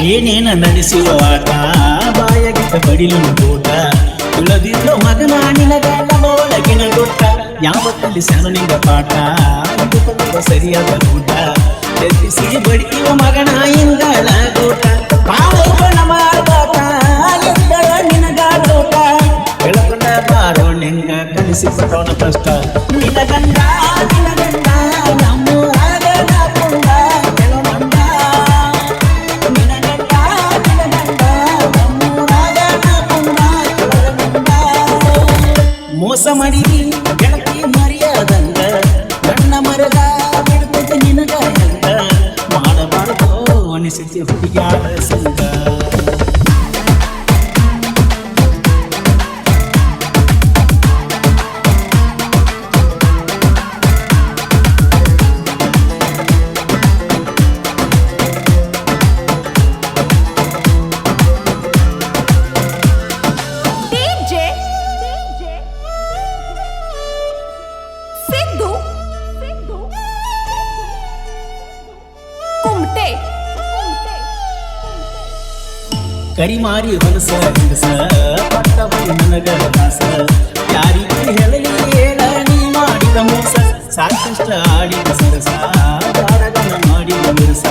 ಏನೇನ ನಡೆಸುವ ಆಟ ಬಾಯಗಿಟ್ಟ ಬಡಿಲು ಊಟ ತುಳದಿಲ್ಲೋ ಮಗನ ನಿನಗಲ್ಲ ಒಳಗಿನ ಗೊತ್ತ ಯಾವತ್ತಲ್ಲಿ ಸನಿಂಗ ಪಾಠ ಇದು ಸರಿಯಾದ ಊಟ ಎತ್ತಿಸಿ ಬಡಿಯುವ ಮಗನ ಇಂಗಳ ಊಟ ಬಾಳ ಮಾಡಾಟ ಎಂಗಳ ನಿನಗಾಡೋಟ ಬೆಳಕೊಂಡ ಬಾರೋ ನಿಂಗ ಕಲಿಸಿಕೊಟ್ಟೋಣ ಕಷ್ಟ ನಿನಗಂಡ ಮೋಸ ಮಾಡಿದಿ ಗೆಳತಿ ಮರ್ಯಾದಂಗ ನನ್ನ ಮರದ ಬಿಡ್ತೈತೆ ನಿನಗ ಹೆಂಗ ಮಾಡಬಾರ್ದು ಅನಿಸುತ್ತೆ ಹುಡುಗ್ಯಾರ ಸಂಗ ಕರಿಮಾರಿ ಹೊಲಸ ಹಿಂಗಸ ಪಟ್ಟಬೈ ನನಗ ದಾಸ ಯಾರಿಗೆ ಹೇಳಲಿ ಹೇಳ ನೀ ಮಾಡಿದ ಮೋಸ ಸಾಕಷ್ಟ ಆಡಿದ ಸರಸ ಬಾರಗನ ಮಾಡಿದ ಮಿರಸ